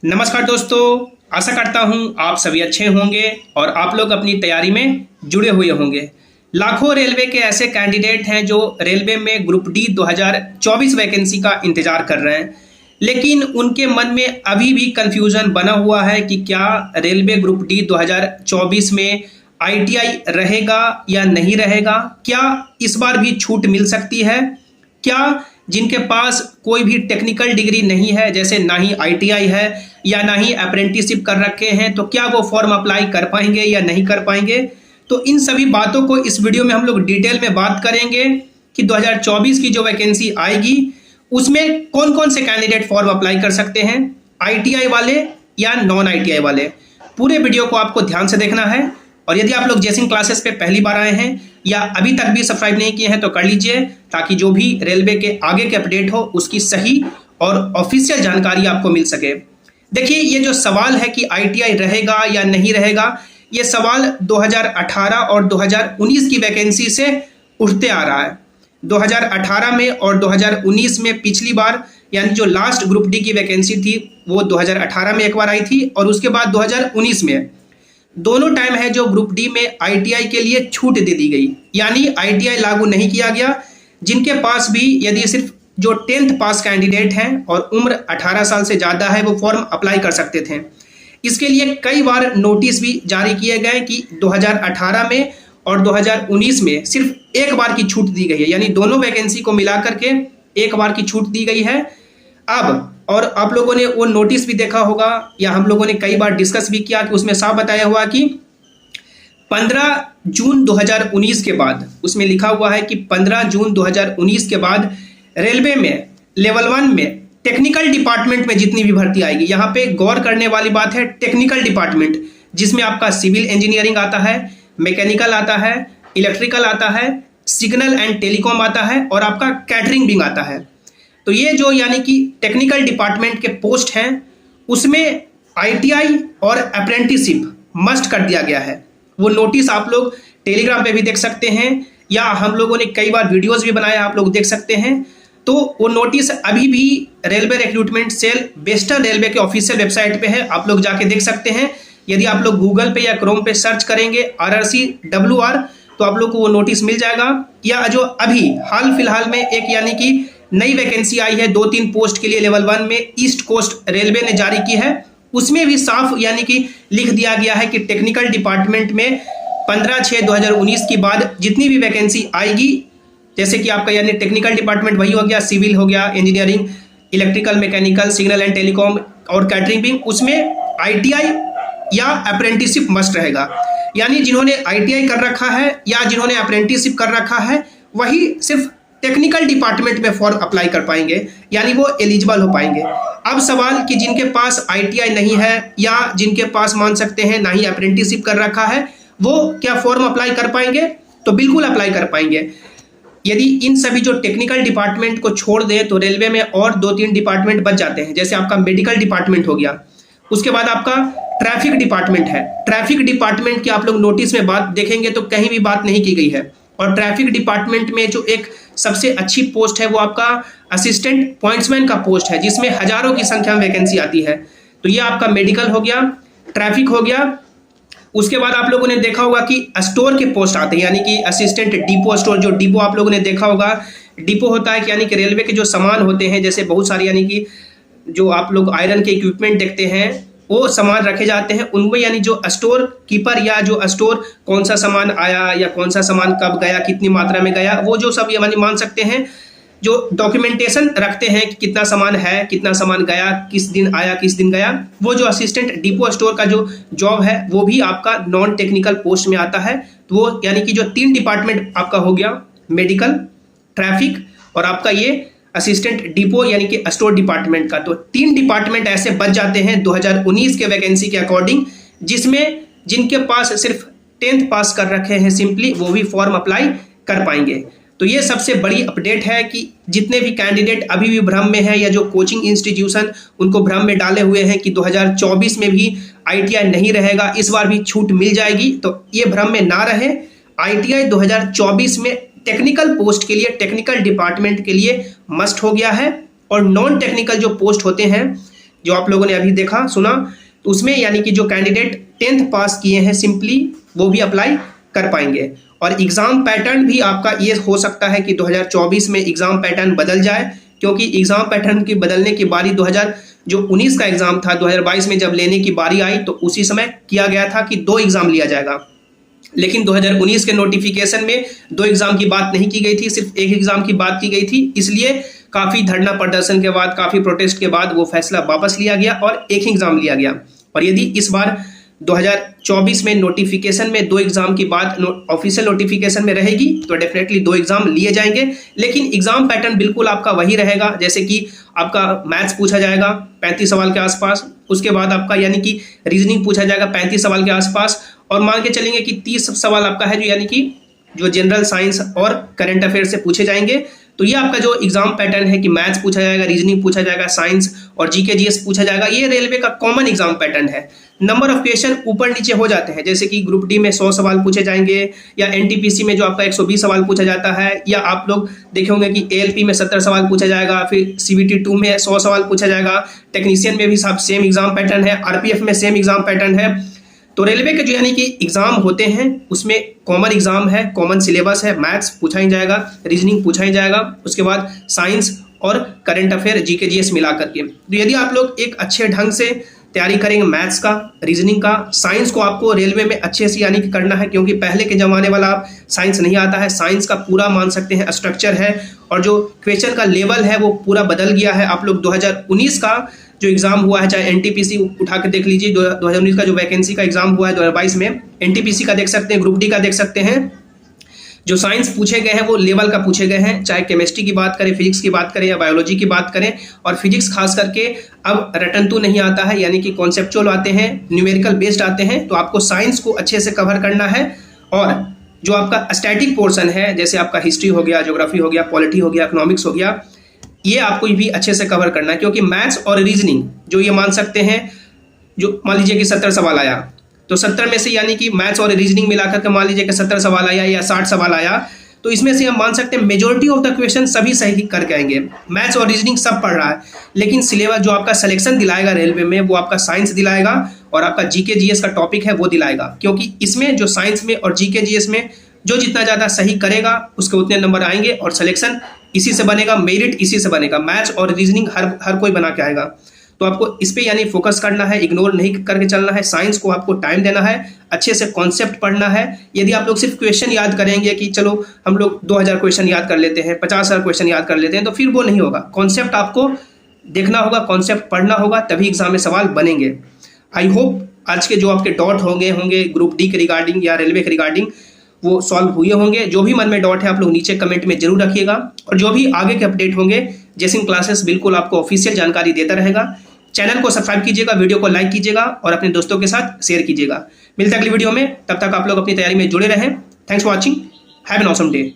नमस्कार दोस्तों, आशा करता हूं आप सभी अच्छे होंगे और आप लोग अपनी तैयारी में जुड़े हुए होंगे। लाखों रेलवे के ऐसे कैंडिडेट हैं जो रेलवे में ग्रुप डी 2024 वैकेंसी का इंतजार कर रहे हैं, लेकिन उनके मन में अभी भी कंफ्यूजन बना हुआ है कि क्या रेलवे ग्रुप डी 2024 में आईटीआई रहेगा या नहीं रहेगा, क्या इस बार भी छूट मिल सकती है, क्या जिनके पास कोई भी टेक्निकल डिग्री नहीं है, जैसे ना ही आईटीआई है या ना ही अप्रेंटिसशिप कर रखे हैं, तो क्या वो फॉर्म अप्लाई कर पाएंगे या नहीं कर पाएंगे। तो इन सभी बातों को इस वीडियो में हम लोग डिटेल में बात करेंगे कि 2024 की जो वैकेंसी आएगी उसमें कौन कौन से कैंडिडेट फॉर्म अप्लाई कर सकते हैं, आईटीआई वाले या नॉन आईटीआई वाले। पूरे वीडियो को आपको ध्यान से देखना है और यदि आप लोग जेसिंग क्लासेस पे पहली बार आए हैं या अभी तक भी सब्सक्राइब नहीं किए हैं तो कर लीजिए, ताकि जो भी रेलवे के आगे के अपडेट हो उसकी सही और ऑफिशियल जानकारी आपको मिल सके। देखिए, ये जो सवाल है कि आईटीआई रहेगा या नहीं रहेगा, ये सवाल 2018 और 2019 की वैकेंसी से उठते आ रहा है। 2018 में और 2019 में पिछली बार यानी जो लास्ट ग्रुप डी की वैकेंसी थी वो 2018 में एक बार आई थी और उसके बाद 2019 में। दोनों टाइम है जो ग्रुप डी में आईटीआई के लिए छूट दे दी गई, यानी आईटीआई लागू नहीं किया गया। जिनके पास भी यदि सिर्फ जो 10th पास कैंडिडेट हैं और उम्र 18 साल से ज़्यादा है वो फॉर्म अप्लाई कर सकते थे। इसके लिए कई बार नोटिस भी जारी किए गए कि 2018 में और 2019 में सिर्फ एक बार की छूट दी गई है, यानी दोनों वैकेंसी को मिला करके एक बार की छूट दी गई है। अब और आप लोगों ने वो नोटिस भी देखा होगा या हम लोगों ने कई बार डिस्कस भी किया कि उसमें साफ बताया हुआ कि 15 जून 2019 के बाद, उसमें लिखा हुआ है कि 15 जून 2019 के बाद रेलवे में लेवल 1 में टेक्निकल डिपार्टमेंट में जितनी भी भर्ती आएगी, यहाँ पे गौर करने वाली बात है टेक्निकल डिपार्टमेंट, जिसमें आपका सिविल इंजीनियरिंग आता है, मैकेनिकल आता है, इलेक्ट्रिकल आता है, सिग्नल एंड टेलीकॉम आता है और आपका कैटरिंग विंग आता है। तो ये जो यानी कि टेक्निकल डिपार्टमेंट के पोस्ट हैं उसमें आईटीआई और अप्रेंटिसशिप मस्ट कर दिया गया है। वो नोटिस आप लोग टेलीग्राम पे भी देख सकते हैं या हम लोगों ने कई बार वीडियोस भी बनाया, आप लोग देख सकते हैं। तो वो नोटिस अभी भी railway recruitment cell western railway के ऑफिशियल वेबसाइट पे है, आप लोग जाके देख सकते हैं। यदि आप लोग गूगल पे या क्रोम पे सर्च करेंगे RRCWR तो आप लोग को वो नोटिस मिल जाएगा। या जो अभी हाल फिलहाल में एक यानी कि नई वैकेंसी आई है 2-3 पोस्ट के लिए लेवल 1 में, ईस्ट कोस्ट रेलवे ने जारी की है, उसमें भी साफ यानी कि लिख दिया गया है कि टेक्निकल डिपार्टमेंट में 15/6/2019 के बाद जितनी भी वैकेंसी आएगी, जैसे कि आपका यानी टेक्निकल डिपार्टमेंट वही हो गया, सिविल हो गया, engineering, electrical, mechanical, signal and telecom और कैटरिंग विंग, उसमें आईटीआई या अप्रेंटिसशिप मस्ट रहेगा। यानी जिन्होंने आईटीआई कर रखा है या जिन्होंने अप्रेंटिसशिप कर रखा है वही सिर्फ टेक्निकल डिपार्टमेंट में फॉर्म अप्लाई कर पाएंगे, यानी वो एलिजिबल हो पाएंगे। अब सवाल कि जिनके पास आईटीआई नहीं है या जिनके पास मान सकते हैं ना ही अप्रेंटिसशिप कर रखा है, वो क्या फॉर्म अप्लाई कर पाएंगे? तो बिल्कुल अप्लाई कर पाएंगे। यदि इन सभी जो टेक्निकल डिपार्टमेंट को छोड़ दें तो रेलवे में और 2-3 डिपार्टमेंट बच जाते हैं, जैसे आपका मेडिकल डिपार्टमेंट हो गया, उसके बाद आपका ट्रैफिक डिपार्टमेंट है। ट्रैफिक डिपार्टमेंट की आप लोग नोटिस में बात देखेंगे तो कहीं भी बात नहीं की गई है। और ट्रैफिक डिपार्टमेंट में जो एक सबसे अच्छी पोस्ट है वो आपका असिस्टेंट पॉइंट्समैन का पोस्ट है, जिसमें हजारों की संख्या में वैकेंसी आती है। तो ये आपका मेडिकल हो गया, ट्रैफिक हो गया। उसके बाद आप लोगों ने देखा होगा कि स्टोर के पोस्ट आते हैं, यानी कि असिस्टेंट डिपो स्टोर। जो डिपो आप लोगों ने देखा होगा, डिपो होता है कि यानी कि रेलवे के जो सामान होते हैं, जैसे बहुत सारे यानी कि जो आप लोग आयरन के इक्विपमेंट देखते हैं वो सामान रखे जाते हैं उनमें, यानी जो स्टोर कीपर या जो स्टोर कौन सा सामान आया या कौन सा सामान कब गया, कितनी मात्रा में गया, वो जो सब यानी मान सकते हैं जो डॉक्यूमेंटेशन रखते हैं कि कितना सामान है, कितना सामान गया, किस दिन आया, किस दिन गया, वो जो असिस्टेंट डिपो स्टोर का जो जॉब है वो भी आपका नॉन टेक्निकल पोस्ट में आता है। तो वो यानी कि जो 3 डिपार्टमेंट आपका हो गया, मेडिकल, ट्रैफिक और आपका ये असिस्टेंट डिपो यानी कि स्टोर डिपार्टमेंट का। तो 3 डिपार्टमेंट ऐसे बच जाते हैं 2019 के वैकेंसी के अकॉर्डिंग, जिसमें जिनके पास सिर्फ 10th पास कर रखे हैं सिंपली वो भी फॉर्म अप्लाई कर पाएंगे। तो ये सबसे बड़ी अपडेट है कि जितने भी कैंडिडेट अभी भी भ्रम में है या जो कोचिंग इंस्टीट्यूशन उनको भ्रम में डाले हुए हैं कि 2024 में भी आईटीआई नहीं रहेगा, इस बार भी छूट मिल जाएगी, तो ये भ्रम में ना रहे। आईटीआई 2024 में टेक्निकल पोस्ट के लिए, टेक्निकल डिपार्टमेंट के लिए मस्ट हो गया है। और नॉन टेक्निकल जो पोस्ट होते हैं जो आप लोगों ने अभी देखा सुना, तो उसमें यानी कि जो कैंडिडेट 10th पास किए हैं सिंपली वो भी अप्लाई कर पाएंगे। और एग्ज़ाम पैटर्न भी आपका ये हो सकता है कि 2024 में एग्ज़ाम पैटर्न बदल जाए, क्योंकि एग्ज़ाम पैटर्न की बदलने की बारी 2019 का एग्ज़ाम था 2022 में जब लेने की बारी आई तो उसी समय किया गया था कि 2 एग्ज़ाम लिया जाएगा, लेकिन 2019 के नोटिफिकेशन में 2 एग्ज़ाम की बात नहीं की गई थी, सिर्फ 1 एग्ज़ाम की बात की गई थी। इसलिए काफ़ी धरना प्रदर्शन के बाद, काफ़ी प्रोटेस्ट के बाद वो फैसला वापस लिया गया और 1 एग्ज़ाम लिया गया। और यदि इस बार 2024 में नोटिफिकेशन में 2 एग्ज़ाम की बात ऑफिशियल नोटिफिकेशन में रहेगी तो डेफिनेटली 2 एग्ज़ाम लिए जाएंगे, लेकिन एग्ज़ाम पैटर्न बिल्कुल आपका वही रहेगा। जैसे कि आपका मैथ्स पूछा जाएगा 35 सवाल के आसपास, उसके बाद आपका यानी कि रीजनिंग पूछा जाएगा 35 सवाल के आसपास, और मान के चलेंगे कि 30 सवाल आपका है जो यानी कि जो जनरल साइंस और करंट अफेयर से पूछे जाएंगे। तो ये आपका जो एग्जाम पैटर्न है कि मैथ्स पूछा जाएगा, रीजनिंग पूछा जाएगा, साइंस और जीके जीएस पूछा जाएगा, ये रेलवे का कॉमन एग्जाम पैटर्न है। नंबर ऑफ क्वेश्चन ऊपर नीचे हो जाते हैं, जैसे कि ग्रुप डी में 100 सवाल पूछे जाएंगे, या एनटीपीसी में जो आपका 120 सवाल पूछा जाता है, या आप लोग देखे होंगे कि एएलपी में 70 सवाल पूछा जाएगा, फिर सीबीटी 2 में 100 सवाल पूछा जाएगा, टेक्नीशियन में भी सब सेम एग्जाम पैटर्न है, आरपीएफ में सेम एग्जाम पैटर्न है। तो रेलवे के जो यानी कि एग्जाम होते हैं उसमें कॉमन एग्जाम है, कॉमन सिलेबस है, मैथ्स पूछा ही जाएगा, रीजनिंग पूछा ही जाएगा, उसके बाद साइंस और करंट अफेयर जीके जीएस मिला करके। तो यदि आप लोग एक अच्छे ढंग से तैयारी करेंगे मैथ्स का, रीजनिंग का, साइंस को आपको रेलवे में अच्छे से यानी कि करना है, क्योंकि पहले के ज़माने वाला साइंस नहीं आता है। साइंस का पूरा मान सकते हैं स्ट्रक्चर है और जो क्वेश्चन का लेवल है वो पूरा बदल गया है। आप लोग 2019 का जो एग्जाम हुआ है, चाहे एनटीपीसी उठा के देख लीजिए, 2019 का जो वैकेंसी का एग्जाम हुआ है 2022 में, एनटीपीसी का देख सकते हैं, ग्रुप डी का देख सकते हैं, जो साइंस पूछे गए हैं वो लेवल का पूछे गए हैं, चाहे केमिस्ट्री की बात करें, फिजिक्स की बात करें या बायोलॉजी की बात करें। और फिजिक्स खास करके अब रटन टू नहीं आता है, यानी कि कॉन्सेप्चुअल आते हैं, न्यूमेरिकल बेस्ड आते हैं। तो आपको साइंस को अच्छे से कवर करना है। और जो आपका स्टैटिक पोर्शन है, जैसे आपका हिस्ट्री हो गया, ज्योग्राफी हो गया, पॉलिटी हो गया, इकोनॉमिक्स हो गया, ये आपको भी अच्छे से कवर करना है, क्योंकि मैथ्स और रीजनिंग जो ये मान सकते हैं, जो मान लीजिए कि 70 सवाल आया तो 70 में से यानी कि मैथ्स और रीजनिंग मिलाकर के मान लीजिए कि 70 सवाल आया या 60 सवाल आया, तो इसमें से हम मान सकते हैं मेजोरिटी ऑफ द क्वेश्चन सभी सही करके आएंगे। मैथ्स और रीजनिंग सब पढ़ रहा है, लेकिन सिलेबस जो आपका सिलेक्शन दिलाएगा रेलवे में वो आपका साइंस दिलाएगा और आपका जीके जीएस का टॉपिक है वो दिलाएगा। क्योंकि इसमें जो साइंस में और जीके जीएस में जो जितना ज़्यादा सही करेगा उसके उतने नंबर आएंगे और सिलेक्शन इसी से बनेगा, मेरिट इसी से बनेगा। मैथ्स और रीजनिंग हर कोई बना के आएगा। तो आपको इस पे यानी फोकस करना है, इग्नोर नहीं करके चलना है। साइंस को आपको टाइम देना है, अच्छे से कॉन्सेप्ट पढ़ना है। यदि आप लोग सिर्फ क्वेश्चन याद करेंगे कि चलो हम लोग 2000 क्वेश्चन याद कर लेते हैं, 50,000 क्वेश्चन याद कर लेते हैं, तो फिर वो नहीं होगा। कॉन्सेप्ट आपको देखना होगा, कॉन्सेप्ट पढ़ना होगा, तभी एग्जाम में सवाल बनेंगे। आई होप आज के जो आपके डॉट होंगे ग्रुप डी के रिगार्डिंग या रेलवे के रिगार्डिंग वो सॉल्व हुए होंगे। जो भी मन में डॉट है आप लोग नीचे कमेंट में जरूर रखिएगा। और जो भी आगे के अपडेट होंगे, जेसिन क्लासेस बिल्कुल आपको ऑफिशियल जानकारी देता रहेगा। चैनल को सब्सक्राइब कीजिएगा, वीडियो को लाइक कीजिएगा और अपने दोस्तों के साथ शेयर कीजिएगा। मिलते हैं अगली वीडियो में, तब तक आप लोग अपनी तैयारी में जुड़े रहें। Thanks for watching, have an awesome day.